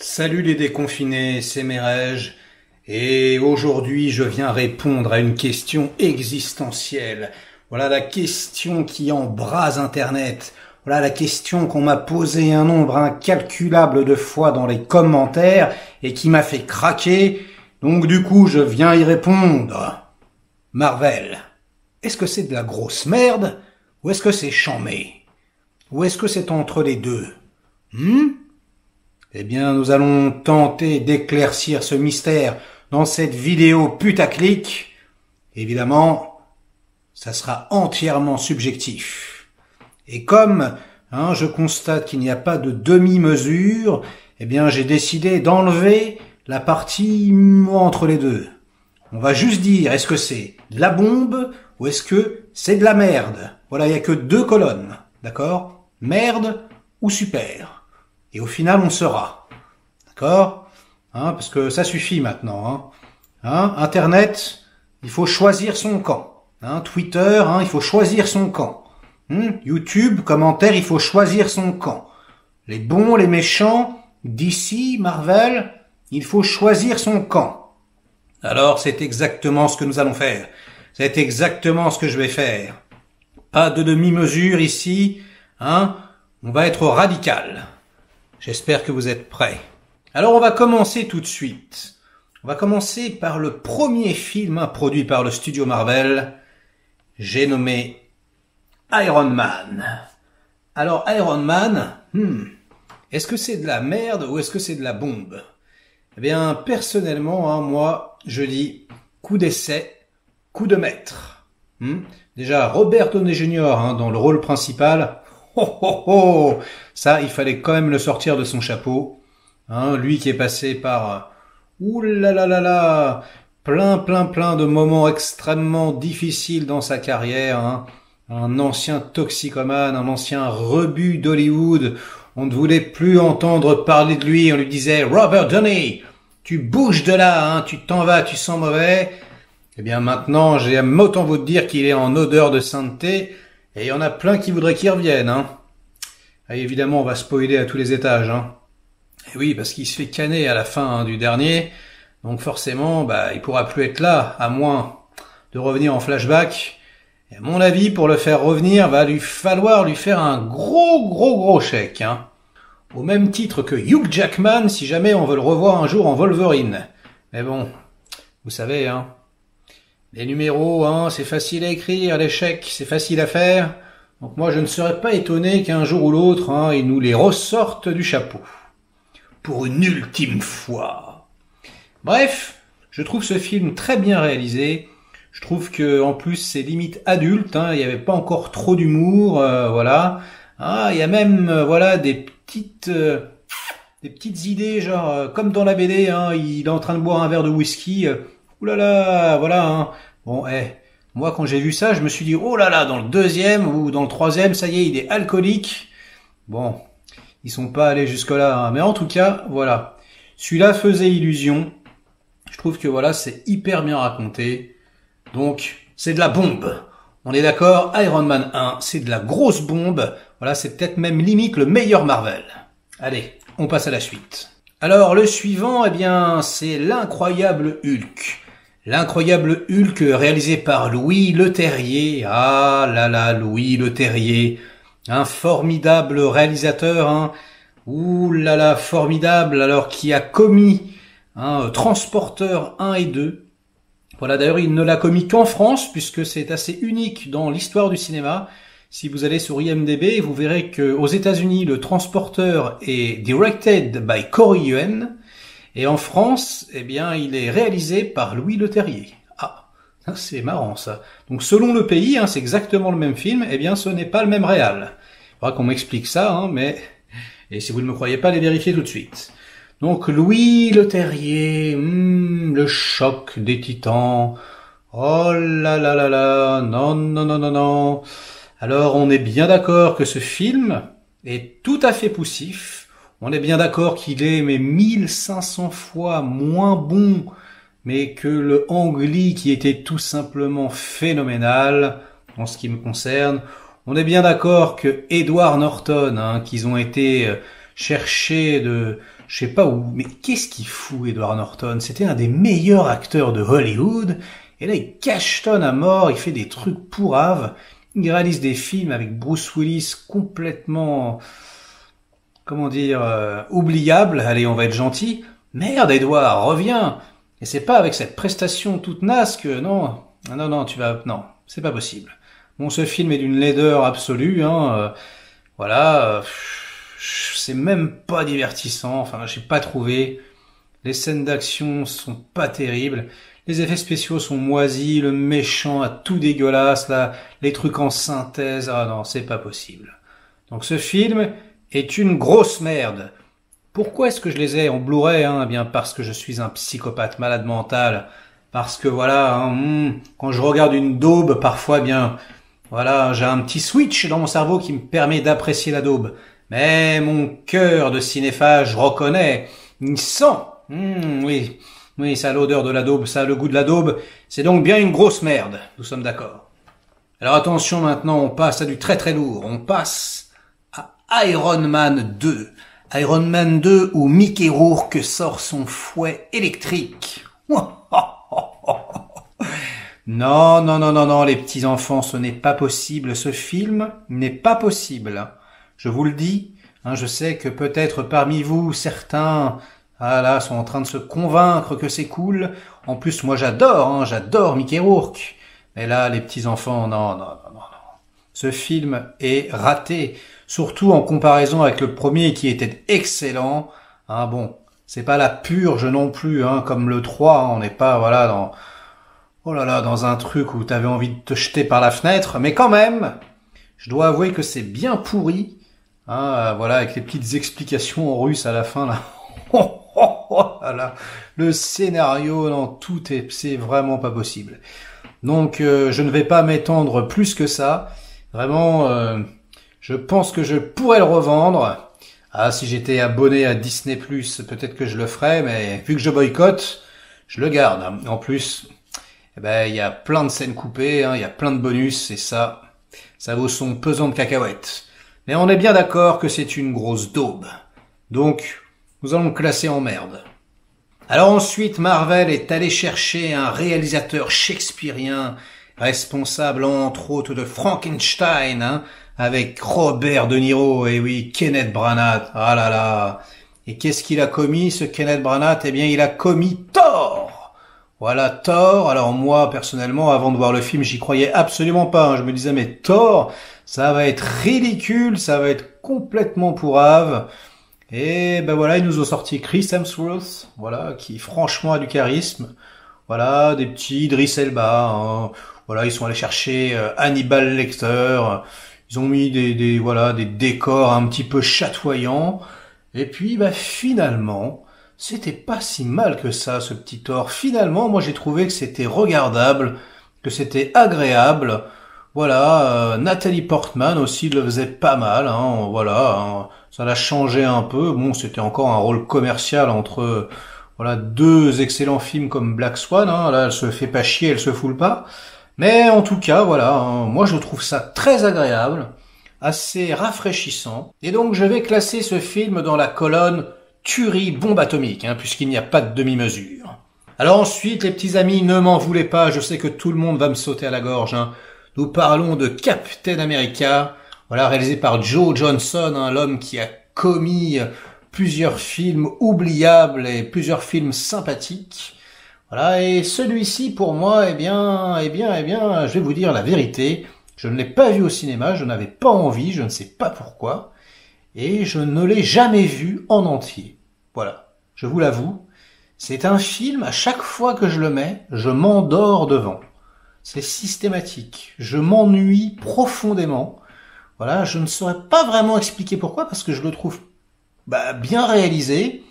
Salut les déconfinés, c'est Merege, et aujourd'hui je viens répondre à une question existentielle. Voilà la question qui embrase Internet. Voilà la question qu'on m'a posée un nombre incalculable de fois dans les commentaires et qui m'a fait craquer. Donc du coup je viens y répondre. Marvel, est-ce que c'est de la grosse merde ou est-ce que c'est chambé? Ou est-ce que c'est entre les deux? Eh bien, nous allons tenter d'éclaircir ce mystère dans cette vidéo putaclic. Évidemment, ça sera entièrement subjectif. Et comme je constate qu'il n'y a pas de demi-mesure, eh bien, j'ai décidé d'enlever la partie entre les deux. On va juste dire, est-ce que c'est de la bombe ou est-ce que c'est de la merde? Voilà, il n'y a que deux colonnes, d'accord? Merde ou super. Et au final, on saura. D'accord? Parce que ça suffit maintenant. Internet, il faut choisir son camp. Twitter, il faut choisir son camp. YouTube, commentaire, il faut choisir son camp. Les bons, les méchants, DC, Marvel, il faut choisir son camp. Alors, c'est exactement ce que nous allons faire. C'est exactement ce que je vais faire. Pas de demi-mesure ici. On va être radical. J'espère que vous êtes prêts. Alors on va commencer tout de suite. On va commencer par le premier film produit par le studio Marvel. J'ai nommé Iron Man. Alors Iron Man, est-ce que c'est de la merde ou est-ce que c'est de la bombe? Eh bien personnellement, moi je dis coup d'essai, coup de maître. Déjà Robert Downey Jr. Dans le rôle principal. Ça, il fallait quand même le sortir de son chapeau. Lui qui est passé par plein de moments extrêmement difficiles dans sa carrière. Un ancien toxicomane, un ancien rebut d'Hollywood. On ne voulait plus entendre parler de lui. On lui disait Robert Downey, tu bouges de là, tu t'en vas, tu sens mauvais. Eh bien maintenant, j'aime autant vous dire qu'il est en odeur de sainteté. Et il y en a plein qui voudraient qu'il revienne. Et évidemment, on va spoiler à tous les étages. Et oui, parce qu'il se fait canner à la fin du dernier. Donc forcément, il pourra plus être là, à moins de revenir en flashback. Et à mon avis, pour le faire revenir, va lui falloir lui faire un gros chèque. Au même titre que Hugh Jackman, si jamais on veut le revoir un jour en Wolverine. Mais bon, vous savez, les numéros, c'est facile à écrire, les chèques, c'est facile à faire. Donc moi, je ne serais pas étonné qu'un jour ou l'autre, ils nous les ressortent du chapeau. Pour une ultime fois. Bref, je trouve ce film très bien réalisé. Je trouve que en plus, c'est limite adulte. Il n'y avait pas encore trop d'humour, voilà. Il y a même, des petites idées, genre comme dans la BD, il est en train de boire un verre de whisky. Oulala, voilà. Bon, moi quand j'ai vu ça, je me suis dit oh là là, dans le deuxième ou dans le troisième, ça y est, il est alcoolique. Bon, ils sont pas allés jusque là, mais en tout cas, voilà. Celui-là faisait illusion. Je trouve que c'est hyper bien raconté. Donc, c'est de la bombe. On est d'accord, Iron Man 1, c'est de la grosse bombe. Voilà, c'est peut-être même limite le meilleur Marvel. Allez, on passe à la suite. Alors, le suivant, c'est l'incroyable Hulk. L'incroyable Hulk réalisé par Louis Leterrier. Ah là là, Louis Leterrier. Un formidable réalisateur. Ouh là là, formidable. Alors, qui a commis Transporteur 1 et 2. Voilà, d'ailleurs, il ne l'a commis qu'en France, puisque c'est assez unique dans l'histoire du cinéma. Si vous allez sur IMDb, vous verrez qu'aux États-Unis, le Transporteur est directed by Corey Yuen. Et en France, il est réalisé par Louis Leterrier. Ah, c'est marrant ça. Donc selon le pays, c'est exactement le même film, ce n'est pas le même réal. Il faudra qu'on m'explique ça, et si vous ne me croyez pas, allez vérifier tout de suite. Donc Louis Leterrier, le choc des titans. Oh là là là là, non. Alors on est bien d'accord que ce film est tout à fait poussif. On est bien d'accord qu'il est 1500 fois moins bon, mais que le Ang Lee qui était tout simplement phénoménal en ce qui me concerne. On est bien d'accord que Edward Norton, qu'ils ont été chercher je sais pas où, mais qu'est-ce qu'il fout, Edward Norton? C'était un des meilleurs acteurs de Hollywood, et là il cachetonne à mort, il fait des trucs pourraves, il réalise des films avec Bruce Willis complètement, comment dire, oubliables, allez on va être gentil. Merde Edward, reviens! Et c'est pas avec cette prestation toute naze que, non, non, c'est pas possible. Bon, ce film est d'une laideur absolue, voilà, c'est même pas divertissant, enfin, j'ai pas trouvé. Les scènes d'action sont pas terribles, les effets spéciaux sont moisis, le méchant a tout dégueulasse, là, les trucs en synthèse, ah non, c'est pas possible. Donc ce film est une grosse merde. Pourquoi est-ce que je les ai en Blu-ray, Eh bien parce que je suis un psychopathe malade mental. Parce que voilà, quand je regarde une daube, parfois, voilà, j'ai un petit switch dans mon cerveau qui me permet d'apprécier la daube. Mais mon cœur de cinéphage reconnaît, il sent, oui, ça a l'odeur de la daube, ça a le goût de la daube. C'est donc bien une grosse merde. Nous sommes d'accord. Alors attention maintenant, on passe à du très très lourd. On passe à Iron Man 2. Iron Man 2 où Mickey Rourke sort son fouet électrique. Non, les petits enfants, ce n'est pas possible. Ce film n'est pas possible. Je vous le dis, je sais que peut-être parmi vous, certains, sont en train de se convaincre que c'est cool. En plus, moi j'adore Mickey Rourke. Mais là, les petits enfants, non. Ce film est raté. Surtout en comparaison avec le premier qui était excellent. Bon, c'est pas la purge non plus, comme le 3, on n'est pas, voilà, dans un truc où t'avais envie de te jeter par la fenêtre, mais quand même, je dois avouer que c'est bien pourri, voilà, avec les petites explications en russe à la fin, là. Voilà. Le scénario, non, c'est vraiment pas possible. Donc, je ne vais pas m'étendre plus que ça. Vraiment, je pense que je pourrais le revendre. Si j'étais abonné à Disney+, peut-être que je le ferais, mais vu que je boycotte, je le garde. En plus, il y a plein de scènes coupées, il y a plein de bonus, et ça vaut son pesant de cacahuètes. Mais on est bien d'accord que c'est une grosse daube. Donc, nous allons le classer en merde. Alors ensuite, Marvel est allé chercher un réalisateur shakespearien, responsable entre autres de Frankenstein, avec Robert De Niro, et oui, Kenneth Branagh, ah là là. Et qu'est-ce qu'il a commis, ce Kenneth Branagh? Eh bien, il a commis Thor. Voilà, Thor. Alors moi, personnellement, avant de voir le film, j'y croyais absolument pas. Je me disais, mais Thor, ça va être ridicule, ça va être complètement pourrave. Et voilà, ils nous ont sorti Chris Hemsworth, voilà, qui franchement a du charisme. Voilà, des petits Idris Elba, Voilà, ils sont allés chercher Hannibal Lecter. Ils ont mis des décors un petit peu chatoyants. Et puis, finalement, c'était pas si mal que ça, ce petit Thor. Finalement, moi, j'ai trouvé que c'était regardable, que c'était agréable. Voilà, Nathalie Portman aussi le faisait pas mal, voilà, ça l'a changé un peu. Bon, c'était encore un rôle commercial entre, voilà, deux excellents films comme Black Swan, là, elle se fait pas chier, elle se foule pas. Mais en tout cas, voilà, moi je trouve ça très agréable, assez rafraîchissant. Et donc je vais classer ce film dans la colonne tuerie bombe atomique, puisqu'il n'y a pas de demi-mesure. Alors ensuite, les petits amis, ne m'en voulez pas, je sais que tout le monde va me sauter à la gorge. Nous parlons de Captain America, voilà, réalisé par Joe Johnson, l'homme qui a commis plusieurs films oubliables et plusieurs films sympathiques. Voilà, et celui-ci, pour moi, eh bien, je vais vous dire la vérité. Je ne l'ai pas vu au cinéma, je n'avais pas envie, je ne sais pas pourquoi. Et je ne l'ai jamais vu en entier. Voilà, je vous l'avoue. C'est un film, à chaque fois que je le mets, je m'endors devant. C'est systématique. Je m'ennuie profondément. Voilà, je ne saurais pas vraiment expliquer pourquoi, parce que je le trouve bien réalisé.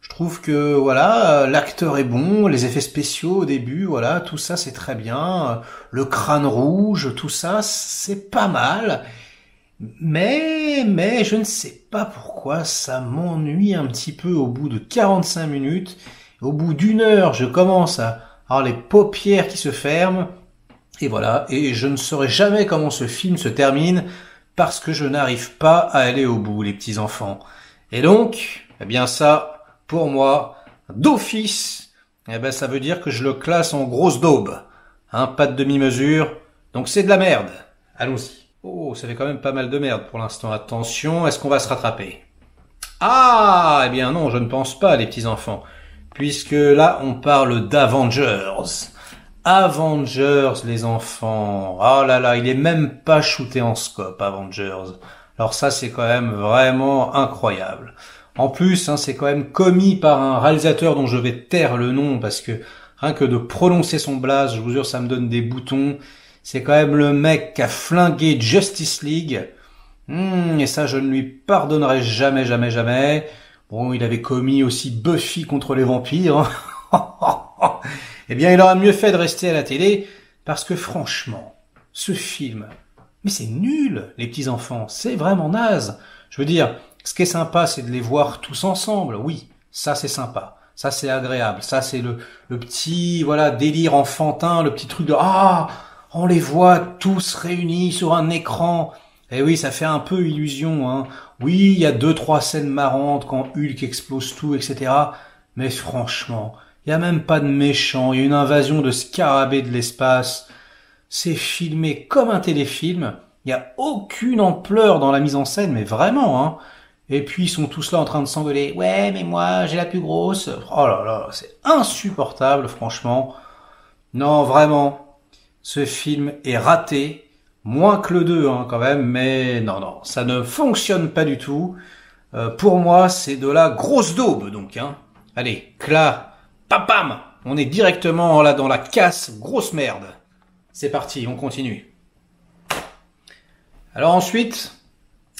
Je trouve que voilà, l'acteur est bon, les effets spéciaux au début, voilà, tout ça c'est très bien. Le crâne rouge, tout ça, c'est pas mal. Mais je ne sais pas pourquoi ça m'ennuie un petit peu au bout de 45 minutes. Au bout d'une heure, je commence à avoir les paupières qui se ferment. Et voilà, et je ne saurai jamais comment ce film se termine parce que je n'arrive pas à aller au bout, les petits enfants. Et donc, eh bien ça, pour moi, d'office, eh ben ça veut dire que je le classe en grosse daube. Hein, pas de demi-mesure, donc c'est de la merde. Allons-y. Oh, ça fait quand même pas mal de merde pour l'instant. Attention, est-ce qu'on va se rattraper? Ah, eh bien non, je ne pense pas, les petits enfants. Puisque là, on parle d'Avengers. Avengers, les enfants. Oh là là, il est même pas shooté en scope, Avengers. Alors ça, c'est quand même vraiment incroyable. En plus, hein, c'est quand même commis par un réalisateur dont je vais taire le nom parce que rien que de prononcer son blaze, je vous jure, ça me donne des boutons. C'est quand même le mec qui a flingué Justice League. Et ça, je ne lui pardonnerai jamais, jamais, jamais. Bon, il avait commis aussi Buffy contre les vampires. Eh bien, il aurait mieux fait de rester à la télé, parce que franchement, ce film, mais c'est nul, les petits enfants, c'est vraiment naze. Je veux dire, ce qui est sympa, c'est de les voir tous ensemble. Oui, ça c'est sympa, ça c'est agréable, ça c'est le petit, voilà, délire enfantin, le petit truc de on les voit tous réunis sur un écran. Eh oui, ça fait un peu illusion, hein. Oui, il y a 2-3 scènes marrantes quand Hulk explose tout, etc. Mais franchement, il y a même pas de méchants, il y a une invasion de scarabées de l'espace. C'est filmé comme un téléfilm. Il y a aucune ampleur dans la mise en scène, mais vraiment, hein. Et puis ils sont tous là en train de s'engueuler. Ouais, mais moi, j'ai la plus grosse. Oh là là, c'est insupportable, franchement. Non, vraiment, ce film est raté. Moins que le 2, hein, quand même, mais non, ça ne fonctionne pas du tout. Pour moi, c'est de la grosse daube, donc, hein. Allez, cla, papam, on est directement là dans la casse, grosse merde. C'est parti, on continue. Alors ensuite,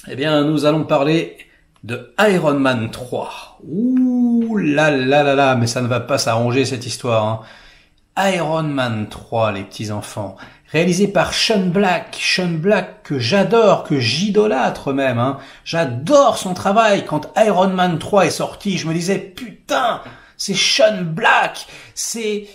eh bien, nous allons parler de Iron Man 3. Ouh là là là là, mais ça ne va pas s'arranger cette histoire, hein. Iron Man 3, les petits enfants, réalisé par Sean Black que j'adore, que j'idolâtre même, hein. J'adore son travail. Quand Iron Man 3 est sorti, je me disais putain, c'est Sean Black, c'est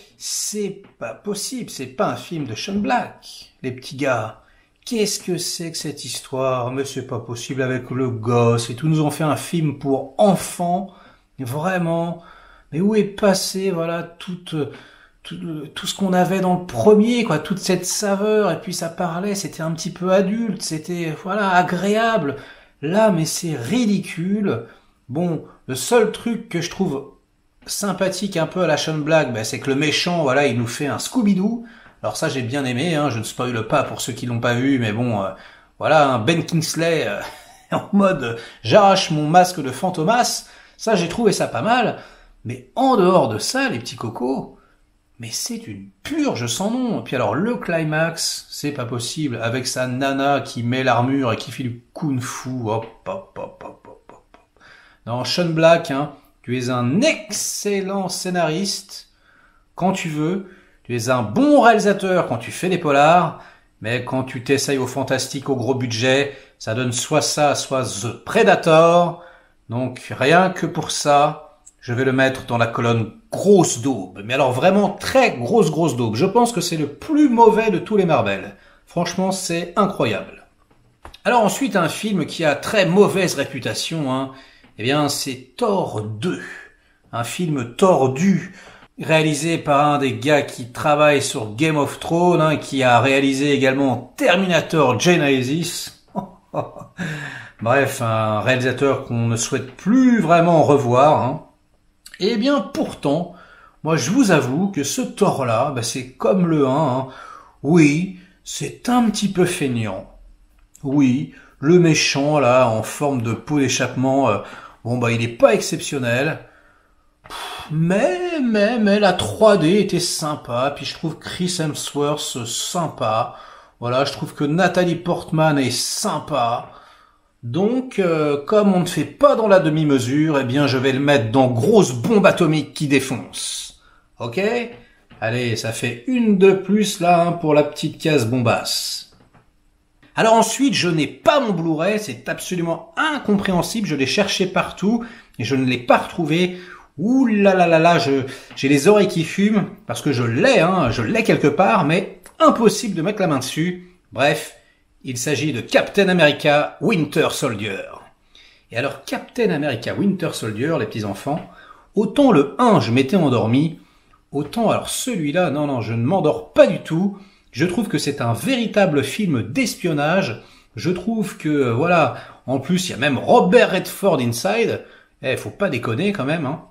pas possible, c'est pas un film de Sean Black, les petits gars. Qu'est-ce que c'est que cette histoire? Mais c'est pas possible avec le gosse et tout. Nous ont fait un film pour enfants, vraiment. Mais où est passé, voilà, tout ce qu'on avait dans le premier, quoi, toute cette saveur, et puis ça parlait, c'était un petit peu adulte, c'était, voilà, agréable. Là, mais c'est ridicule. Bon, le seul truc que je trouve sympathique un peu à la Sean Black, ben, c'est que le méchant, voilà, il nous fait un Scooby-Doo. Alors ça, j'ai bien aimé, hein, je ne spoile pas pour ceux qui l'ont pas vu, mais bon, voilà, un Ben Kingsley en mode j'arrache mon masque de Fantomas, ça j'ai trouvé ça pas mal. Mais en dehors de ça, les petits cocos, mais c'est une purge sans nom. Et puis alors le climax, c'est pas possible, avec sa nana qui met l'armure et qui fait du kung-fu. Hop, hop, hop, hop, hop, hop. Non, Sean Black, hein, tu es un excellent scénariste quand tu veux. Tu es un bon réalisateur quand tu fais des polars, mais quand tu t'essayes au fantastique, au gros budget, ça donne soit ça, soit The Predator. Donc rien que pour ça, je vais le mettre dans la colonne grosse daube. Mais alors vraiment très grosse daube. Je pense que c'est le plus mauvais de tous les Marvel. Franchement, c'est incroyable. Alors ensuite, un film qui a très mauvaise réputation, hein, eh bien c'est Thor 2. Un film tordu, réalisé par un des gars qui travaille sur Game of Thrones, hein, qui a réalisé également Terminator Genesis. Bref, un réalisateur qu'on ne souhaite plus vraiment revoir, hein. Et bien pourtant, moi je vous avoue que ce Thor-là, bah, c'est comme le 1, hein. Oui, c'est un petit peu feignant. Oui, le méchant là, en forme de pot d'échappement, bon bah il est pas exceptionnel. Mais la 3D était sympa, puis je trouve Chris Hemsworth sympa. Voilà, je trouve que Nathalie Portman est sympa. Donc, comme on ne fait pas dans la demi-mesure, eh bien je vais le mettre dans grosse bombe atomique qui défonce. Ok? Allez, ça fait une de plus là, hein, pour la petite case bombasse. Alors ensuite, je n'ai pas mon Blu-ray, c'est absolument incompréhensible, je l'ai cherché partout et je ne l'ai pas retrouvé. Ouh là là là là, j'ai les oreilles qui fument, parce que je l'ai quelque part, mais impossible de mettre la main dessus. Bref, il s'agit de Captain America Winter Soldier. Et alors Captain America Winter Soldier, les petits enfants, autant le 1 je m'étais endormi, autant alors celui-là, non, je ne m'endors pas du tout. Je trouve que c'est un véritable film d'espionnage. Je trouve que, voilà, en plus il y a même Robert Redford inside. Faut pas déconner quand même, hein.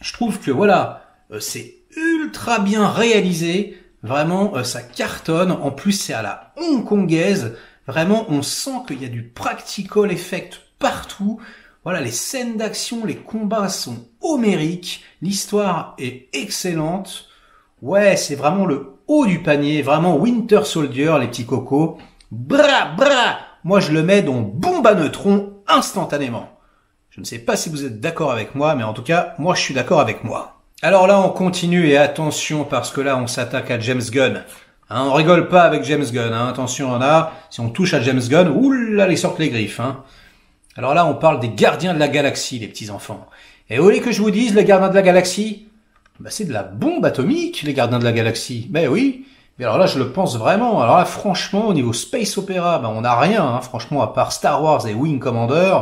Je trouve que, voilà, c'est ultra bien réalisé. Vraiment, ça cartonne. En plus, c'est à la hongkongaise. Vraiment, on sent qu'il y a du practical effect partout. Voilà, les scènes d'action, les combats sont homériques. L'histoire est excellente. Ouais, c'est vraiment le haut du panier. Vraiment Winter Soldier, les petits cocos. Bra. Moi, je le mets dans bombe à neutrons instantanément. Je ne sais pas si vous êtes d'accord avec moi, mais en tout cas, moi, je suis d'accord avec moi. Alors là, on continue et attention parce que là, on s'attaque à James Gunn. Hein, on rigole pas avec James Gunn. Hein. Attention, là, si on touche à James Gunn, oula, les sortent les griffes. Hein. Alors là, on parle des Gardiens de la Galaxie, les petits enfants. Et vous voulez que je vous dise, les Gardiens de la Galaxie, c'est de la bombe atomique, les Gardiens de la Galaxie. Ben oui. Mais alors là, je le pense vraiment. Alors là, franchement, au niveau space opéra, on n'a rien, hein, franchement, à part Star Wars et Wing Commander.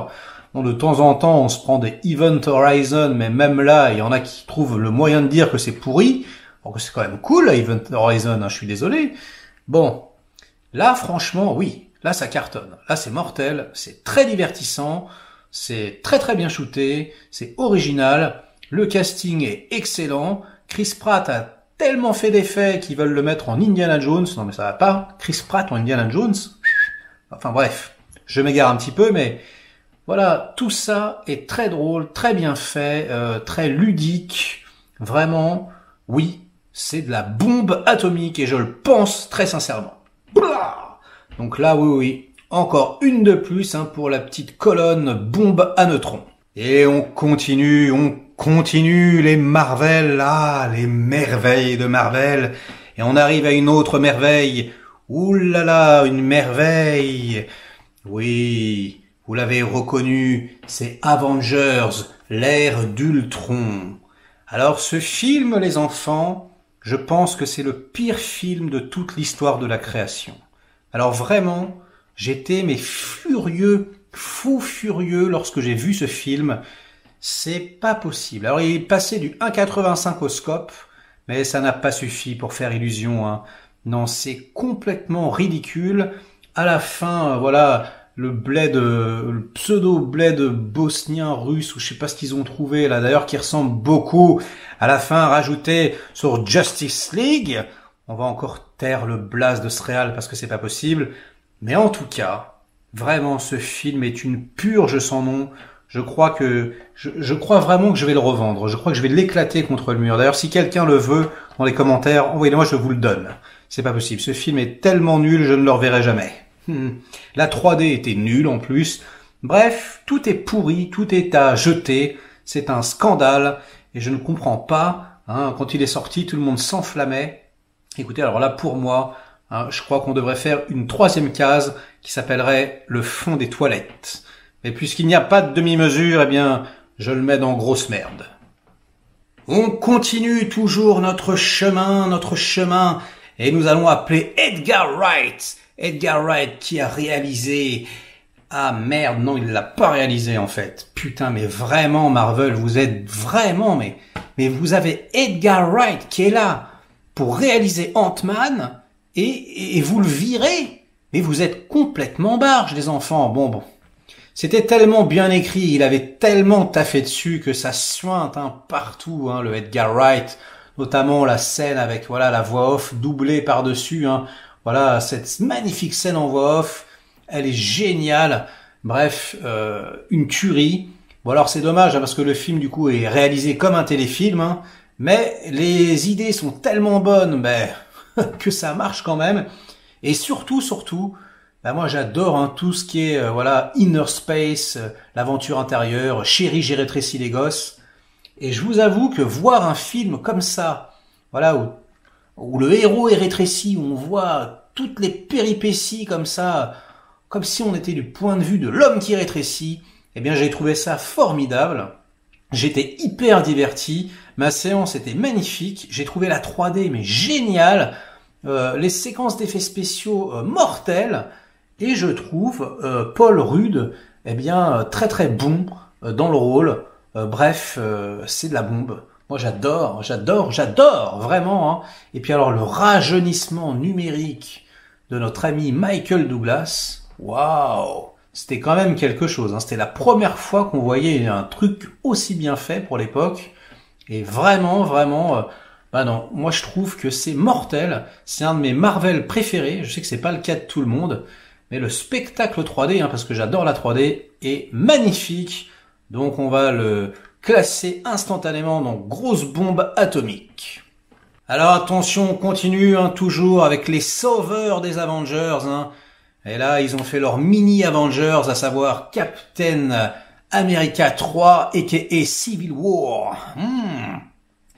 Bon, de temps en temps, on se prend des Event Horizon, mais même là, il y en a qui trouvent le moyen de dire que c'est pourri. Bon, que c'est quand même cool, Event Horizon, hein, je suis désolé. Bon, là, franchement, oui. Là, ça cartonne. Là, c'est mortel. C'est très divertissant. C'est très très bien shooté. C'est original. Le casting est excellent. Chris Pratt a tellement fait d'effets qu'ils veulent le mettre en Indiana Jones. Non, mais ça va pas. Chris Pratt en Indiana Jones. Enfin bref, je m'égare un petit peu, mais voilà, tout ça est très drôle, très bien fait, très ludique. Vraiment, oui, c'est de la bombe atomique et je le pense très sincèrement. Donc là, oui, encore une de plus hein, pour la petite colonne bombe à neutrons. Et on continue les Marvel, les merveilles de Marvel. Et on arrive à une autre merveille. Ouh là là, une merveille. Oui, vous l'avez reconnu, c'est Avengers, l'ère d'Ultron. Alors ce film, les enfants, je pense que c'est le pire film de toute l'histoire de la création. Alors vraiment, j'étais fou furieux lorsque j'ai vu ce film. C'est pas possible. Alors il est passé du 1,85 au scope, mais ça n'a pas suffi pour faire illusion. Hein. Non, c'est complètement ridicule. À la fin, voilà, le pseudo-bled bosnien russe, ou je sais pas ce qu'ils ont trouvé là, d'ailleurs qui ressemble beaucoup. À la fin, rajouté sur Justice League. On va encore taire le blaze de ce réal parce que c'est pas possible. Mais en tout cas, vraiment, ce film est une purge sans nom. Je crois vraiment que je vais le revendre. Je crois que je vais l'éclater contre le mur. D'ailleurs, si quelqu'un le veut, dans les commentaires, envoyez-le-moi, je vous le donne. C'est pas possible. Ce film est tellement nul, je ne le reverrai jamais. La 3D était nulle en plus. Bref, tout est pourri, tout est à jeter. C'est un scandale. Et je ne comprends pas. Hein, quand il est sorti, tout le monde s'enflammait. Écoutez, alors là, pour moi, hein, je crois qu'on devrait faire une 3e case qui s'appellerait le fond des toilettes. Mais puisqu'il n'y a pas de demi-mesure, eh bien, je le mets dans grosse merde. On continue toujours notre chemin, et nous allons appeler Edgar Wright. Edgar Wright qui a réalisé... Ah merde, non, il l'a pas réalisé en fait. Putain, mais vraiment, Marvel, vous êtes vraiment... Mais vous avez Edgar Wright qui est là pour réaliser Ant-Man, et vous le virez. Mais vous êtes complètement barge, les enfants. Bon. C'était tellement bien écrit, il avait tellement taffé dessus que ça suinte partout, le Edgar Wright, notamment la scène avec la voix off doublée par-dessus, voilà cette magnifique scène en voix off, elle est géniale. Bref, une tuerie. Bon alors c'est dommage parce que le film du coup est réalisé comme un téléfilm, mais les idées sont tellement bonnes que ça marche quand même. Et surtout, moi j'adore tout ce qui est Inner Space, l'aventure intérieure, Chérie, j'ai rétréci les gosses. Et je vous avoue que voir un film comme ça, où le héros est rétréci, où on voit toutes les péripéties comme ça, comme si on était du point de vue de l'homme qui rétrécit, eh bien j'ai trouvé ça formidable. J'étais hyper diverti, ma séance était magnifique, j'ai trouvé la 3D mais géniale, les séquences d'effets spéciaux mortelles. Et je trouve Paul Rudd eh bien, très très bon dans le rôle. Bref, c'est de la bombe. Moi, j'adore, vraiment. Hein. Et puis alors, le rajeunissement numérique de notre ami Michael Douglas, waouh, c'était quand même quelque chose. Hein. C'était la première fois qu'on voyait un truc aussi bien fait pour l'époque. Et vraiment, bah non, moi je trouve que c'est mortel. C'est un de mes Marvel préférés. Je sais que c'est pas le cas de tout le monde, mais le spectacle 3D, hein, parce que j'adore la 3D, est magnifique. Donc on va le classer instantanément dans grosse bombe atomique. Alors attention, on continue hein, toujours avec les sauveurs des Avengers. Hein. Et là, ils ont fait leur mini Avengers, à savoir Captain America 3, aka Civil War.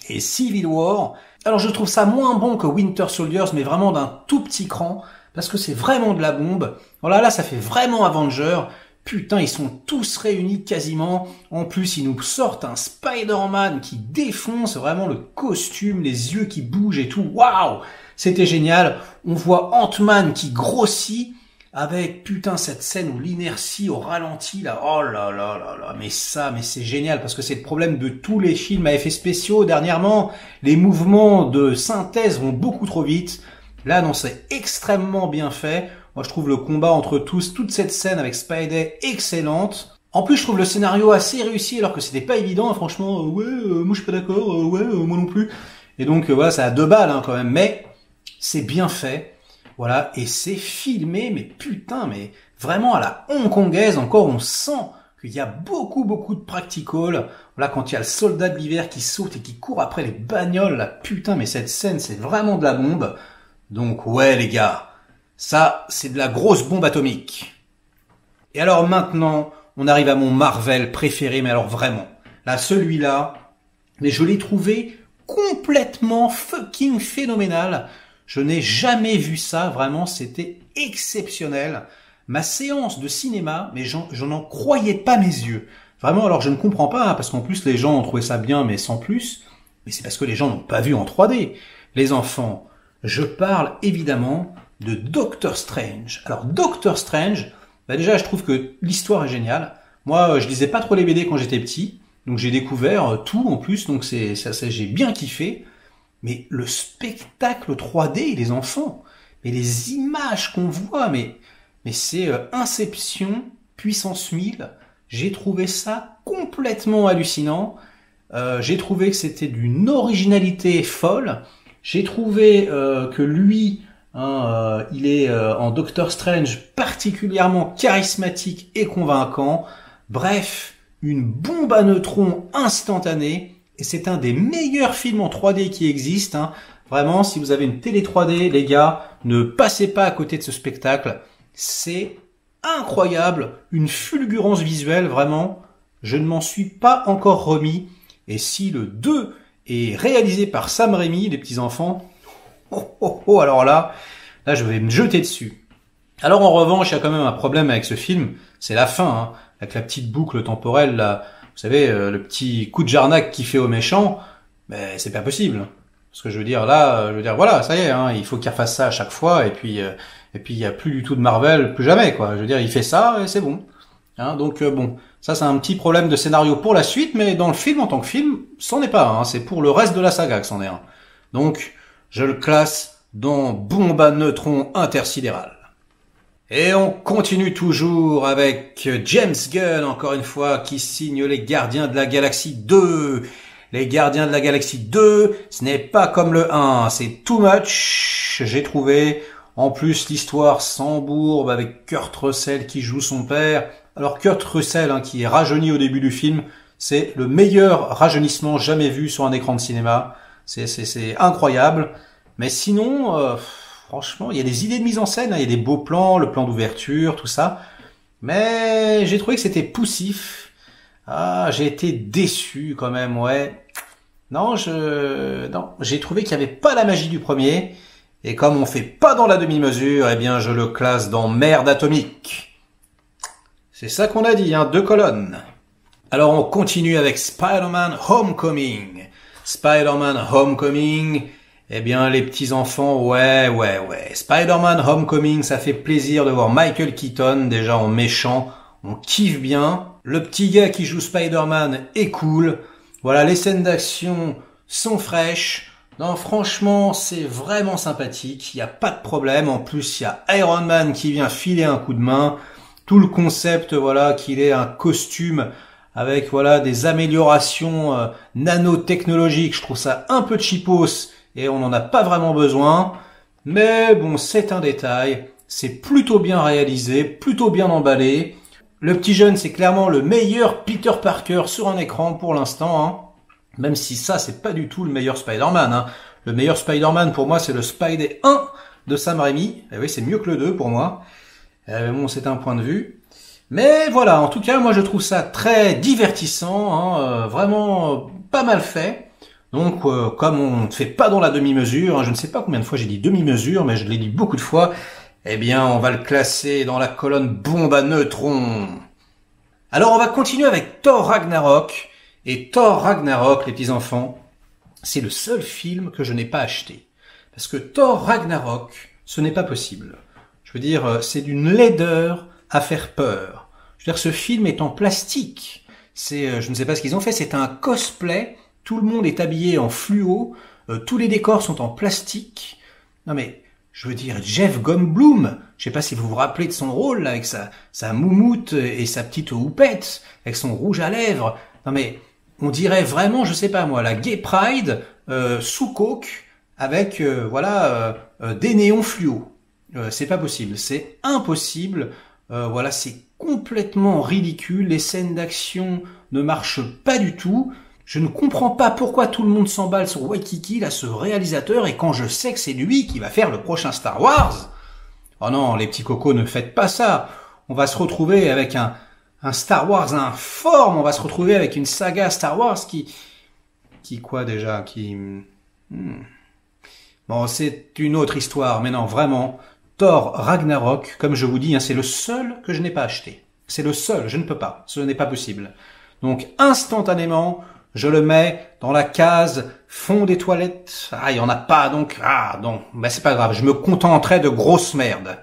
Et Civil War, alors je trouve ça moins bon que Winter Soldiers, mais vraiment d'un tout petit cran, parce que c'est vraiment de la bombe. Voilà, là, ça fait vraiment Avengers. Putain, ils sont tous réunis quasiment. En plus, ils nous sortent un Spider-Man qui défonce vraiment le costume, les yeux qui bougent et tout. Waouh! C'était génial. On voit Ant-Man qui grossit avec, putain, cette scène où l'inertie au ralenti, là. Oh là là là là. Mais c'est génial parce que c'est le problème de tous les films à effets spéciaux dernièrement. Les mouvements de synthèse vont beaucoup trop vite. Là, non, c'est extrêmement bien fait. Moi, je trouve le combat entre tous, toute cette scène avec Spidey excellente. En plus, je trouve le scénario assez réussi, alors que c'était pas évident. Franchement, moi je suis pas d'accord, moi non plus. Et donc, voilà, ça a 2 balles hein, quand même. Mais c'est bien fait, voilà, et c'est filmé, mais putain, mais vraiment à la hongkongaise. Encore, on sent qu'il y a beaucoup de practical. Voilà, quand il y a le soldat de l'hiver qui saute et qui court après les bagnoles, là, putain, mais cette scène, c'est vraiment de la bombe. Donc, ouais, les gars. Ça, c'est de la grosse bombe atomique. Et alors maintenant, on arrive à mon Marvel préféré, mais alors vraiment. Là, celui-là, mais je l'ai trouvé complètement fucking phénoménal. Je n'ai jamais vu ça, vraiment, c'était exceptionnel. Ma séance de cinéma, mais je n'en croyais pas mes yeux. Vraiment, alors je ne comprends pas, hein, parce qu'en plus les gens ont trouvé ça bien, mais sans plus. Mais c'est parce que les gens n'ont pas vu en 3D. Les enfants, je parle évidemment de Doctor Strange. Alors Doctor Strange, bah déjà je trouve que l'histoire est géniale. Moi je lisais pas trop les BD quand j'étais petit, donc j'ai découvert tout en plus, donc ça j'ai bien kiffé. Mais le spectacle 3D, les enfants, mais les images qu'on voit, mais c'est Inception puissance 1000. J'ai trouvé ça complètement hallucinant. J'ai trouvé que c'était d'une originalité folle. J'ai trouvé que lui il est en Doctor Strange particulièrement charismatique et convaincant. Bref, une bombe à neutrons instantanée. Et c'est un des meilleurs films en 3D qui existent. Hein. Vraiment, si vous avez une télé 3D, les gars, ne passez pas à côté de ce spectacle. C'est incroyable, une fulgurance visuelle, vraiment. Je ne m'en suis pas encore remis. Et si le 2 est réalisé par Sam Raimi, les petits enfants, alors là, je vais me jeter dessus. Alors en revanche, il y a quand même un problème avec ce film, c'est la fin, hein, avec la petite boucle temporelle, là, vous savez, le petit coup de jarnac qu'il fait au méchant, mais c'est pas possible. Parce que je veux dire, là, voilà, ça y est, hein, il faut qu'il refasse ça à chaque fois, et puis il y a plus du tout de Marvel, plus jamais, quoi. Je veux dire, il fait ça, et c'est bon. Hein, donc bon, ça c'est un petit problème de scénario pour la suite, mais dans le film, en tant que film, c'en est pas un, hein, c'est pour le reste de la saga que c'en est un. Donc, je le classe dans bombe à neutrons intersidéral. Et on continue toujours avec James Gunn, encore une fois, qui signe les Gardiens de la Galaxie 2. Les Gardiens de la Galaxie 2, ce n'est pas comme le 1, c'est too much, j'ai trouvé. En plus, l'histoire s'embourbe avec Kurt Russell qui joue son père. Alors Kurt Russell, hein, qui est rajeuni au début du film, c'est le meilleur rajeunissement jamais vu sur un écran de cinéma. C'est incroyable. Mais sinon, franchement, il y a des idées de mise en scène, hein, il y a des beaux plans, le plan d'ouverture, tout ça. Mais j'ai trouvé que c'était poussif. Ah, j'ai été déçu quand même, ouais. Non, j'ai trouvé qu'il n'y avait pas la magie du premier. Et comme on fait pas dans la demi-mesure, eh bien, je le classe dans merde atomique. C'est ça qu'on a dit, hein, 2 colonnes. Alors, on continue avec Spider-Man Homecoming. Spider-Man Homecoming, eh bien, les petits-enfants, ouais. Spider-Man Homecoming, ça fait plaisir de voir Michael Keaton, déjà en méchant. on kiffe bien. Le petit gars qui joue Spider-Man est cool. Voilà, les scènes d'action sont fraîches. Non, franchement, c'est vraiment sympathique. Il n'y a pas de problème. En plus, il y a Iron Man qui vient filer un coup de main. Tout le concept, voilà, qu'il ait un costume avec, voilà, des améliorations nanotechnologiques. Je trouve ça un peu cheapos et on n'en a pas vraiment besoin. Mais bon, c'est un détail. C'est plutôt bien réalisé, plutôt bien emballé. Le petit jeune, c'est clairement le meilleur Peter Parker sur un écran pour l'instant, hein. Même si ça, c'est pas du tout le meilleur Spider-Man, hein. Le meilleur Spider-Man, pour moi, c'est le Spidey 1 de Sam Raimi. Et oui, c'est mieux que le 2 pour moi. Bon, c'est un point de vue. Mais voilà, en tout cas, moi, je trouve ça très divertissant, hein, vraiment pas mal fait. Donc, comme on ne fait pas dans la demi-mesure, hein, je ne sais pas combien de fois j'ai dit demi-mesure, mais je l'ai dit beaucoup de fois, eh bien, on va le classer dans la colonne bombe à neutrons. Alors, on va continuer avec Thor Ragnarok. Et Thor Ragnarok, les petits-enfants, c'est le seul film que je n'ai pas acheté. Parce que Thor Ragnarok, ce n'est pas possible. Je veux dire, c'est d'une laideur à faire peur. Je veux dire, ce film est en plastique. Je ne sais pas ce qu'ils ont fait, c'est un cosplay. Tout le monde est habillé en fluo. Tous les décors sont en plastique. Non mais, je veux dire, Jeff Goldblum, je sais pas si vous vous rappelez de son rôle, là, avec sa moumoute et sa petite houppette, avec son rouge à lèvres. Non mais, on dirait vraiment, je sais pas moi, la Gay Pride sous coke avec des néons fluo. C'est pas possible, c'est impossible. Voilà, c'est complètement ridicule. Les scènes d'action ne marchent pas du tout. Je ne comprends pas pourquoi tout le monde s'emballe sur Waikiki, là, ce réalisateur, et quand je sais que c'est lui qui va faire le prochain Star Wars. Oh non, les petits cocos, ne faites pas ça. On va se retrouver avec un Star Wars informe, on va se retrouver avec une saga Star Wars Bon, c'est une autre histoire, mais non, vraiment, Thor Ragnarok, comme je vous dis, hein, c'est le seul que je n'ai pas acheté. C'est le seul, je ne peux pas, ce n'est pas possible. Donc, instantanément, je le mets dans la case fond des toilettes. Ah, il y en a pas, donc, non, ben c'est pas grave, je me contenterai de grosses merdes.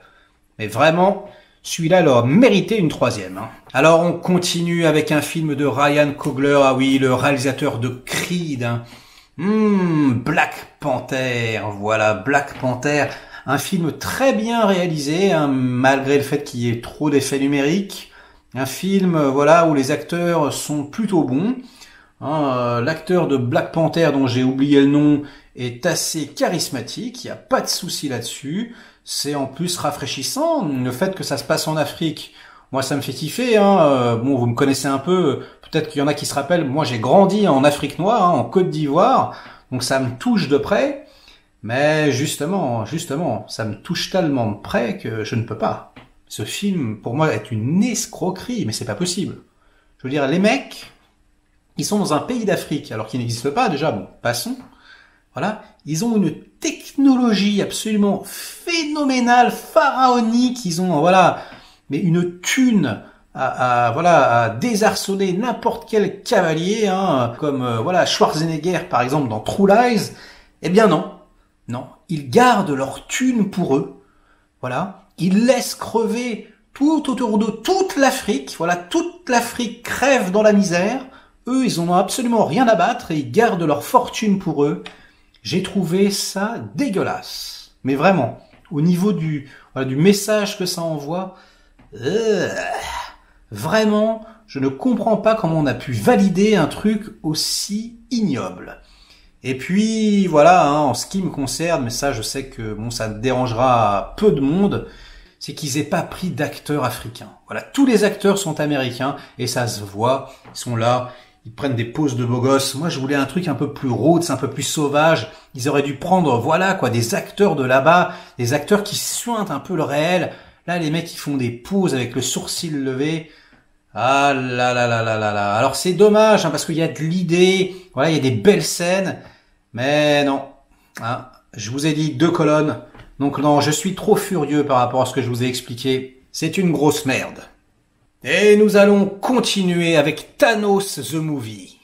Mais vraiment, celui-là, il a mérité une troisième. Hein. Alors, on continue avec un film de Ryan Coogler. Ah oui, le réalisateur de Creed. Hein. Black Panther. Voilà, Black Panther. Un film très bien réalisé, hein, malgré le fait qu'il y ait trop d'effets numériques. Un film, voilà, où les acteurs sont plutôt bons. Hein, l'acteur de Black Panther, dont j'ai oublié le nom, est assez charismatique. Il n'y a pas de souci là-dessus. C'est en plus rafraîchissant. Le fait que ça se passe en Afrique, moi ça me fait kiffer. Hein. Bon, vous me connaissez un peu. Peut-être qu'il y en a qui se rappellent. Moi j'ai grandi en Afrique noire, hein, en Côte d'Ivoire. Donc ça me touche de près. Mais justement, ça me touche tellement de près que je ne peux pas. Ce film, pour moi, est une escroquerie. Mais c'est pas possible. Je veux dire, les mecs, ils sont dans un pays d'Afrique, alors qu'il n'existe pas déjà. Bon, passons. Voilà, ils ont une technologie absolument phénoménale, pharaonique. Ils ont, voilà, mais une thune à désarçonner n'importe quel cavalier, hein, comme Schwarzenegger par exemple dans True Lies. Eh bien non, ils gardent leur thune pour eux. Voilà, ils laissent crever tout autour de toute l'Afrique. Voilà, toute l'Afrique crève dans la misère. Eux, ils en ont absolument rien à battre et ils gardent leur fortune pour eux. J'ai trouvé ça dégueulasse. Mais vraiment, au niveau du message que ça envoie, vraiment, je ne comprends pas comment on a pu valider un truc aussi ignoble. Et puis, voilà, hein, en ce qui me concerne, mais ça, je sais que bon, ça dérangera peu de monde, c'est qu'ils aient pas pris d'acteurs africains. Voilà, tous les acteurs sont américains et ça se voit, ils sont là. Ils prennent des poses de beaux gosses. Moi, je voulais un truc un peu plus roots, un peu plus sauvage. Ils auraient dû prendre, voilà, quoi, des acteurs de là-bas, des acteurs qui suintent un peu le réel. Là, les mecs, ils font des poses avec le sourcil levé. Ah là là là là là là. Alors, c'est dommage, hein, parce qu'il y a de l'idée. Voilà, il y a des belles scènes. Mais non. Hein, je vous ai dit 2 colonnes. Donc non, je suis trop furieux par rapport à ce que je vous ai expliqué. C'est une grosse merde. Et nous allons continuer avec Thanos The Movie.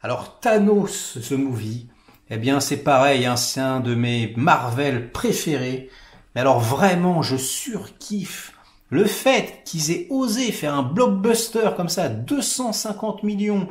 Alors Thanos The Movie, eh bien c'est pareil, hein, c'est un de mes Marvel préférés. Mais alors vraiment, je surkiffe le fait qu'ils aient osé faire un blockbuster comme ça, 250 millions,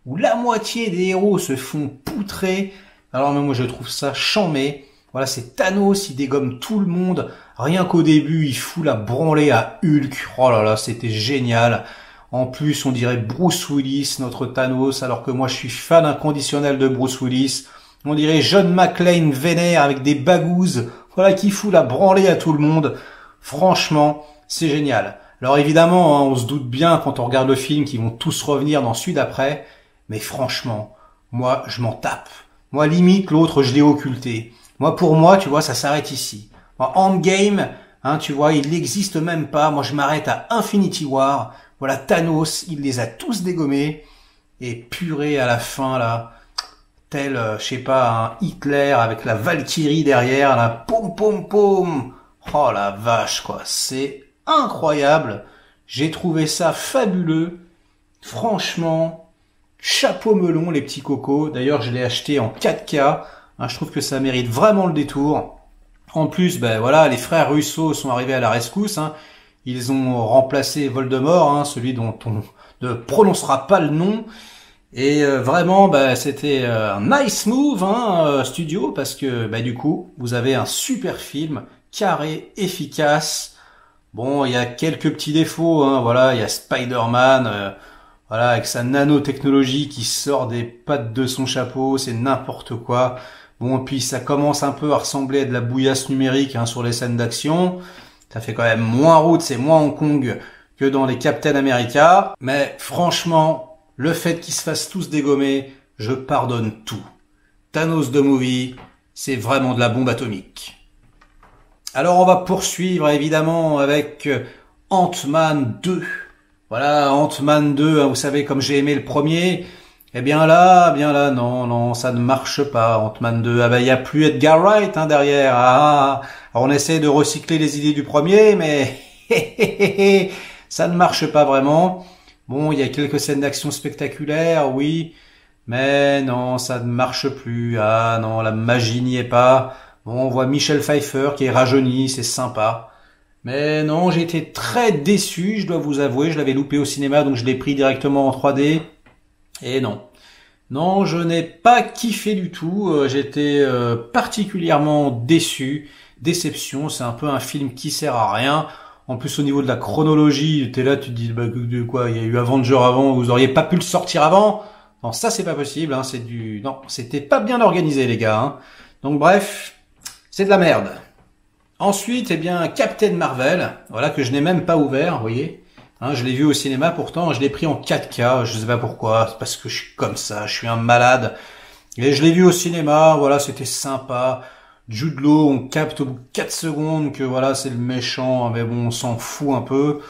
où la moitié des héros se font poutrer, alors moi je trouve ça chambé. Voilà, c'est Thanos, il dégomme tout le monde. Rien qu'au début, il fout la branlée à Hulk. Oh là là, c'était génial. En plus, on dirait Bruce Willis, notre Thanos, alors que moi je suis fan inconditionnel de Bruce Willis. On dirait John McClane vénère avec des bagouzes, voilà, qui fout la branlée à tout le monde. Franchement, c'est génial. Alors évidemment, hein, on se doute bien quand on regarde le film qu'ils vont tous revenir dans celui d'après, mais franchement, moi, je m'en tape. Moi, limite, l'autre, je l'ai occulté. Moi, pour moi, tu vois, ça s'arrête ici. Moi, Endgame, hein, tu vois, il n'existe même pas. Moi, je m'arrête à Infinity War. Voilà, Thanos, il les a tous dégommés. Et purée à la fin, là, tel, je sais pas, un Hitler avec la Valkyrie derrière, là, poum, poum, poum. Oh la vache, quoi. C'est incroyable. J'ai trouvé ça fabuleux. Franchement, chapeau melon, les petits cocos. D'ailleurs, je l'ai acheté en 4K. Hein, je trouve que ça mérite vraiment le détour. En plus, ben voilà, les frères Russo sont arrivés à la rescousse. Hein. Ils ont remplacé Voldemort, hein, celui dont on ne prononcera pas le nom. Et vraiment, ben, c'était un nice move, hein, studio, parce que ben, du coup, vous avez un super film, carré, efficace. Bon, il y a quelques petits défauts, hein, voilà, il y a Spider-Man, voilà, avec sa nanotechnologie qui sort des pattes de son chapeau, c'est n'importe quoi. Bon, puis ça commence un peu à ressembler à de la bouillasse numérique, hein, sur les scènes d'action. Ça fait quand même moins route, c'est moins Hong Kong que dans les Captain America. Mais franchement, le fait qu'ils se fassent tous dégommer, je pardonne tout. Thanos de movie, c'est vraiment de la bombe atomique. Alors on va poursuivre évidemment avec Ant-Man 2. Voilà, Ant-Man 2, hein, vous savez, comme j'ai aimé le premier, eh bien là, non, ça ne marche pas, Ant-Man 2. Ah ben, il n'y a plus Edgar Wright, hein, derrière. Alors, on essaie de recycler les idées du premier, mais ça ne marche pas vraiment. Bon, il y a quelques scènes d'action spectaculaires, oui, mais non, ça ne marche plus. Ah non, la magie n'y est pas. Bon, on voit Michel Pfeiffer qui est rajeuni, c'est sympa. Mais non, j'ai été très déçu, je dois vous avouer. Je l'avais loupé au cinéma, donc je l'ai pris directement en 3D. Et non. Non, je n'ai pas kiffé du tout. J'étais particulièrement déçu. Déception, c'est un peu un film qui sert à rien. En plus, au niveau de la chronologie, t'es là, tu te dis, bah, de quoi, il y a eu Avenger avant, vous auriez pas pu le sortir avant? Non, ça, c'est pas possible, hein, non, c'était pas bien organisé, les gars, hein. Donc, bref, c'est de la merde. Ensuite, eh bien, Captain Marvel, voilà, que je n'ai même pas ouvert, vous voyez. Hein, je l'ai vu au cinéma, pourtant, je l'ai pris en 4K, je sais pas pourquoi, c'est parce que je suis comme ça, je suis un malade. Et je l'ai vu au cinéma, voilà, c'était sympa. Jude Law, on capte au bout de 4 secondes que voilà, c'est le méchant, mais bon, on s'en fout un peu.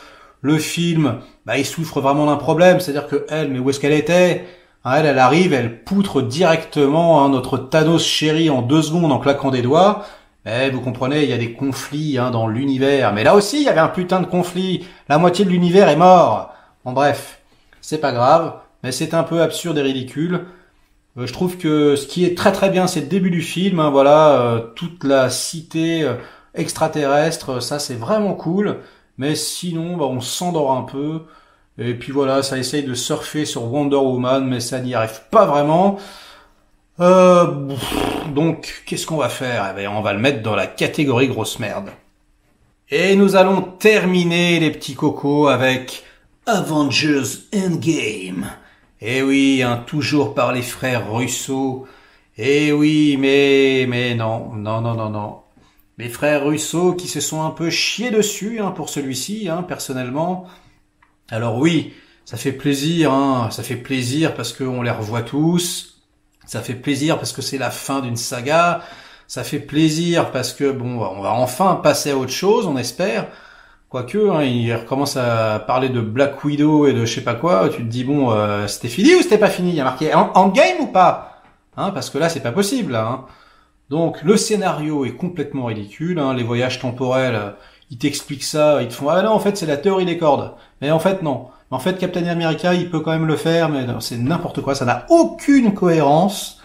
Le film, bah, il souffre vraiment d'un problème, c'est-à-dire que elle, mais où est-ce qu'elle était? Hein, elle arrive, elle poutre directement, hein, notre Thanos chéri en 2 secondes en claquant des doigts. Eh, vous comprenez, il y a des conflits, hein, dans l'univers. Mais là aussi, il y avait un putain de conflit. La moitié de l'univers est mort. Bon, bref, c'est pas grave, mais c'est un peu absurde et ridicule. Je trouve que ce qui est très très bien, c'est le début du film, hein, voilà, toute la cité extraterrestre, ça c'est vraiment cool. Mais sinon, bah, on s'endort un peu. Et puis voilà, ça essaye de surfer sur Wonder Woman, mais ça n'y arrive pas vraiment. Donc, qu'est-ce qu'on va faire? Eh bien, on va le mettre dans la catégorie grosse merde. Et nous allons terminer, les petits cocos, avec Avengers Endgame. Eh oui, hein, toujours par les frères Russo. Eh oui, mais non. Les frères Russo qui se sont un peu chiés dessus, hein, pour celui-ci, hein, personnellement. Alors oui, ça fait plaisir, hein, ça fait plaisir parce qu'on les revoit tous. Ça fait plaisir parce que c'est la fin d'une saga. Ça fait plaisir parce que bon, on va enfin passer à autre chose, on espère. Quoique, hein, il recommence à parler de Black Widow et de je sais pas quoi. Tu te dis bon, c'était fini ou c'était pas fini? Il y a marqué en game ou pas? Hein, parce que là, c'est pas possible. Là, hein. Donc le scénario est complètement ridicule. Hein, les voyages temporels, ils t'expliquent ça, ils te font ah non, en fait c'est la théorie des cordes. Mais en fait non. En fait, Captain America, il peut quand même le faire, mais c'est n'importe quoi, ça n'a aucune cohérence.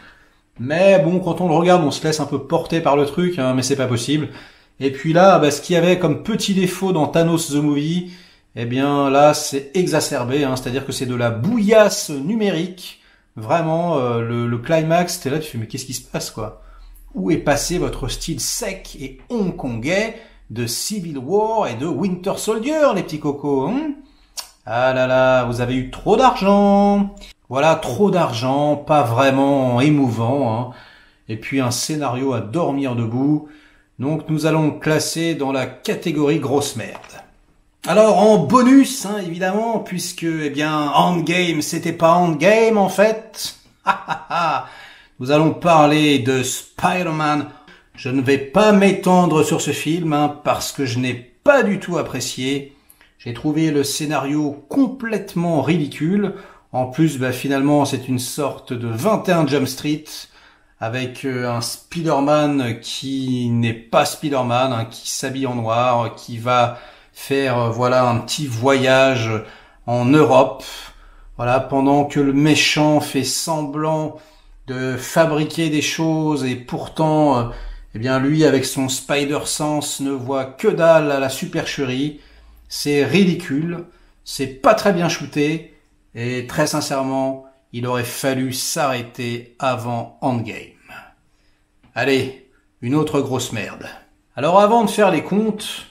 Mais bon, quand on le regarde, on se laisse un peu porter par le truc, hein, mais c'est pas possible. Et puis là, ce qu'il y avait comme petit défaut dans Thanos The Movie, eh bien là c'est exacerbé, hein, c'est-à-dire que c'est de la bouillasse numérique. Vraiment, le climax, t'es là, tu fais mais qu'est-ce qui se passe quoi? Où est passé votre style sec et hongkongais de Civil War et de Winter Soldier, les petits cocos, hein? Ah là là, vous avez eu trop d'argent. Voilà, trop d'argent, pas vraiment émouvant, hein. Et puis un scénario à dormir debout. Donc nous allons classer dans la catégorie grosse merde. Alors en bonus, hein, évidemment, puisque Endgame, c'était pas Endgame en fait. Nous allons parler de Spider-Man. Je ne vais pas m'étendre sur ce film, hein, parce que je n'ai pas du tout apprécié. J'ai trouvé le scénario complètement ridicule. En plus, finalement, c'est une sorte de 21 Jump Street avec un Spider-Man qui n'est pas Spider-Man, hein, qui s'habille en noir, qui va faire un petit voyage en Europe, pendant que le méchant fait semblant de fabriquer des choses et pourtant lui avec son Spider-Sense ne voit que dalle à la supercherie. C'est ridicule, c'est pas très bien shooté et très sincèrement, il aurait fallu s'arrêter avant Endgame. Allez, une autre grosse merde. Alors avant de faire les comptes,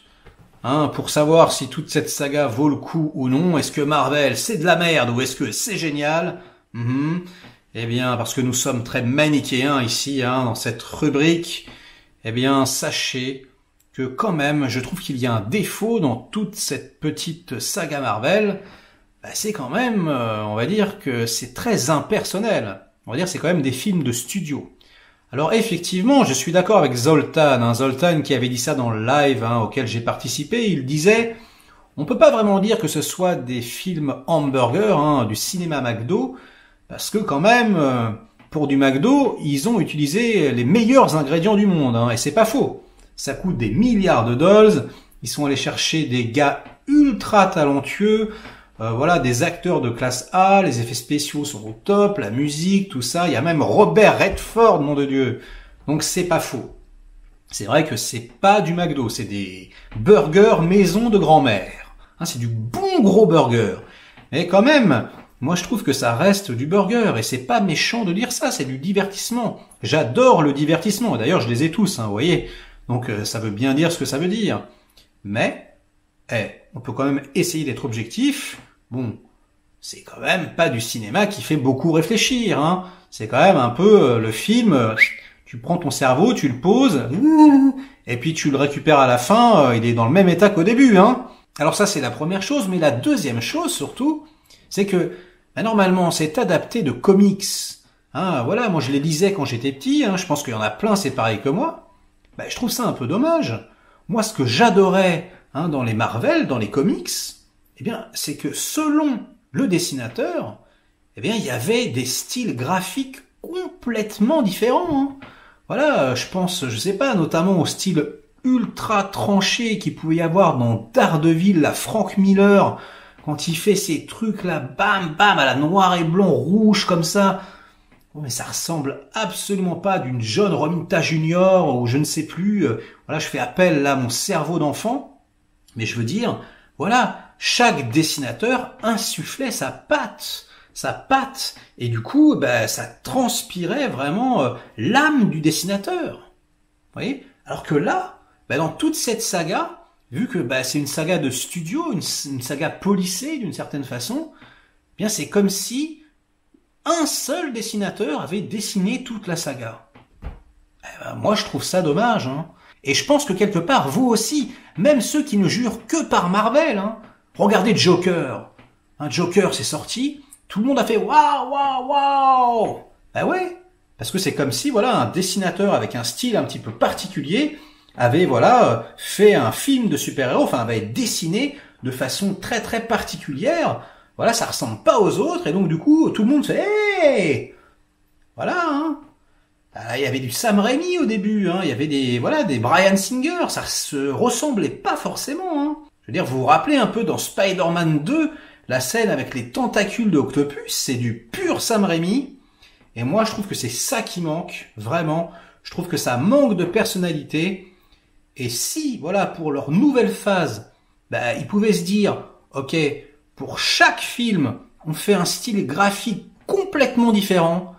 pour savoir si toute cette saga vaut le coup ou non, est-ce que Marvel c'est de la merde ou est-ce que c'est génial? Eh bien, parce que nous sommes très manichéens ici, dans cette rubrique, sachez que quand même, je trouve qu'il y a un défaut dans toute cette petite saga Marvel. C'est quand même, on va dire que c'est très impersonnel. On va dire que c'est quand même des films de studio. Alors effectivement, je suis d'accord avec Zoltan, Zoltan qui avait dit ça dans le live auquel j'ai participé. Il disait, on peut pas vraiment dire que ce soit des films hamburger, du cinéma McDo, parce que quand même, pour du McDo, ils ont utilisé les meilleurs ingrédients du monde, et c'est pas faux. Ça coûte des milliards de dollars, ils sont allés chercher des gars ultra talentueux, des acteurs de classe A, les effets spéciaux sont au top, la musique, tout ça, il y a même Robert Redford, nom de Dieu. Donc c'est pas faux. C'est vrai que c'est pas du McDo, c'est des burgers maison de grand-mère. C'est du bon gros burger. Mais quand même, moi je trouve que ça reste du burger, et c'est pas méchant de dire ça, c'est du divertissement. J'adore le divertissement, d'ailleurs je les ai tous, vous voyez. Donc ça veut bien dire ce que ça veut dire. Mais, on peut quand même essayer d'être objectif. Bon, c'est quand même pas du cinéma qui fait beaucoup réfléchir, C'est quand même un peu le film, tu prends ton cerveau, tu le poses, et puis tu le récupères à la fin, il est dans le même état qu'au début, Alors ça c'est la première chose, mais la deuxième chose surtout, c'est que normalement c'est adapté de comics. Moi je les lisais quand j'étais petit, je pense qu'il y en a plein, c'est pareil que moi. Je trouve ça un peu dommage. Moi ce que j'adorais dans les Marvel, dans les comics, c'est que selon le dessinateur, il y avait des styles graphiques complètement différents. Je pense, je sais pas, notamment au style ultra tranché qu'il pouvait y avoir dans Daredevil, la Frank Miller, quand il fait ces trucs là, bam bam, à la noir et blanc, rouge comme ça. Mais ça ressemble absolument pas d'une John Romita Jr. ou je ne sais plus. Je fais appel là à mon cerveau d'enfant, mais je veux dire, chaque dessinateur insufflait sa patte, et du coup, ça transpirait vraiment l'âme du dessinateur. Vous voyez? Alors que là, dans toute cette saga, vu que c'est une saga de studio, une saga policée d'une certaine façon, c'est comme si un seul dessinateur avait dessiné toute la saga. Moi, je trouve ça dommage, Et je pense que quelque part, vous aussi, même ceux qui ne jurent que par Marvel, regardez Joker. Joker, c'est sorti, tout le monde a fait waouh, waouh, waouh. Ouais, parce que c'est comme si, un dessinateur avec un style un petit peu particulier avait, fait un film de super-héros, avait dessiné de façon très très particulière. Ça ressemble pas aux autres, et donc du coup, tout le monde fait hey. Il y avait du Sam Raimi au début, il y avait des Bryan Singer, ça se ressemblait pas forcément, Je veux dire, vous vous rappelez un peu dans Spider-Man 2, la scène avec les tentacules de Octopus, c'est du pur Sam Raimi, et moi je trouve que c'est ça qui manque, vraiment, je trouve que ça manque de personnalité, Et si, voilà, pour leur nouvelle phase, bah, ils pouvaient se dire, ok, pour chaque film, on fait un style graphique complètement différent,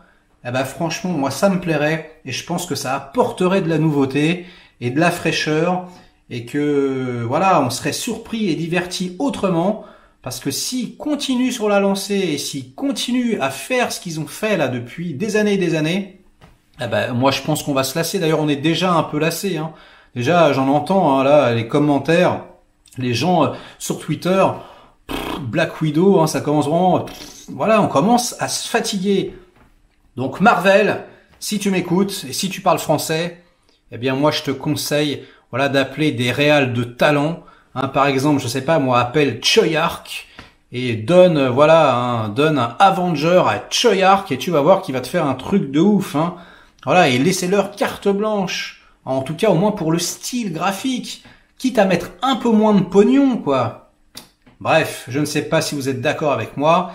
eh ben, franchement, moi, ça me plairait, et je pense que ça apporterait de la nouveauté et de la fraîcheur, et que, voilà, on serait surpris et diverti autrement, parce que s'ils continuent sur la lancée, et s'ils continuent à faire ce qu'ils ont fait là depuis des années et des années, eh ben, moi, je pense qu'on va se lasser. D'ailleurs, on est déjà un peu lassé, hein. Déjà, j'en entends hein, là les commentaires, les gens sur Twitter, Black Widow, hein, ça commence vraiment, voilà, on commence à se fatiguer. Donc Marvel, si tu m'écoutes et si tu parles français, eh bien moi je te conseille, voilà, d'appeler des réals de talent. Hein, par exemple, je sais pas, moi appelle Choyark et donne, voilà, donne un Avenger à Choyark et tu vas voir qu'il va te faire un truc de ouf. Hein. Voilà, et laissez-leur carte blanche. En tout cas, au moins pour le style graphique. Quitte à mettre un peu moins de pognon, quoi. Bref, je ne sais pas si vous êtes d'accord avec moi.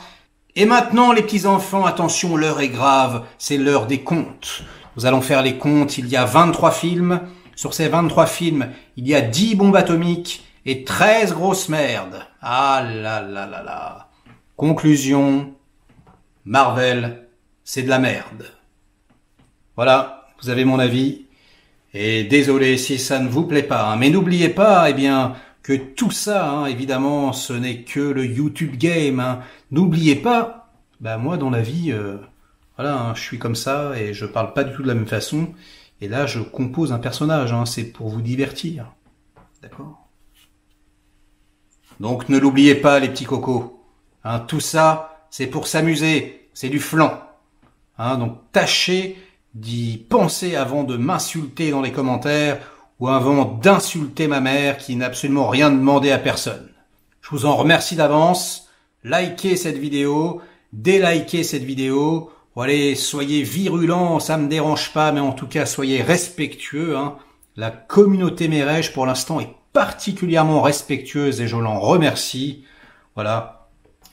Et maintenant, les petits enfants, attention, l'heure est grave. C'est l'heure des comptes. Nous allons faire les comptes. Il y a 23 films. Sur ces 23 films, il y a 10 bombes atomiques et 13 grosses merdes. Ah là là là là. Conclusion. Marvel, c'est de la merde. Voilà, vous avez mon avis. Et désolé si ça ne vous plaît pas, hein, mais n'oubliez pas, eh bien, que tout ça, hein, évidemment, ce n'est que le YouTube game. Hein. N'oubliez pas, bah moi dans la vie, voilà, hein, je suis comme ça et je parle pas du tout de la même façon. Et là, je compose un personnage, hein, c'est pour vous divertir, d'accord? Donc ne l'oubliez pas, les petits cocos. Hein, tout ça, c'est pour s'amuser, c'est du flan. Hein, donc tâchez d'y penser avant de m'insulter dans les commentaires ou avant d'insulter ma mère qui n'a absolument rien demandé à personne. Je vous en remercie d'avance. Likez cette vidéo, délikez cette vidéo. Allez, soyez virulents, ça me dérange pas, mais en tout cas soyez respectueux. Hein. La communauté Mérège pour l'instant est particulièrement respectueuse et je l'en remercie. Voilà,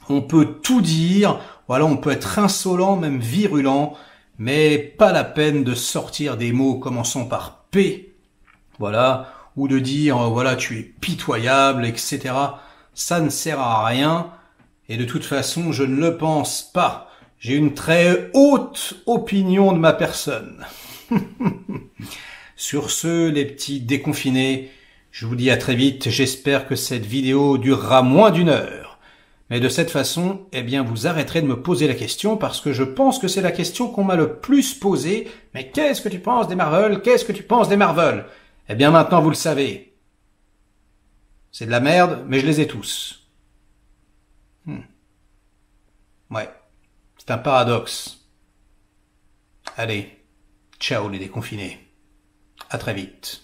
on peut tout dire. Voilà, on peut être insolent, même virulent. Mais pas la peine de sortir des mots commençant par P, voilà, ou de dire, voilà, tu es pitoyable, etc. Ça ne sert à rien, et de toute façon, je ne le pense pas. J'ai une très haute opinion de ma personne. Sur ce, les petits déconfinés, je vous dis à très vite, j'espère que cette vidéo durera moins d'1 heure. Mais de cette façon, eh bien, vous arrêterez de me poser la question parce que je pense que c'est la question qu'on m'a le plus posée. Mais qu'est-ce que tu penses des Marvel? Qu'est-ce que tu penses des Marvel? Eh bien, maintenant, vous le savez. C'est de la merde, mais je les ai tous. Ouais. C'est un paradoxe. Allez. Ciao les déconfinés. À très vite.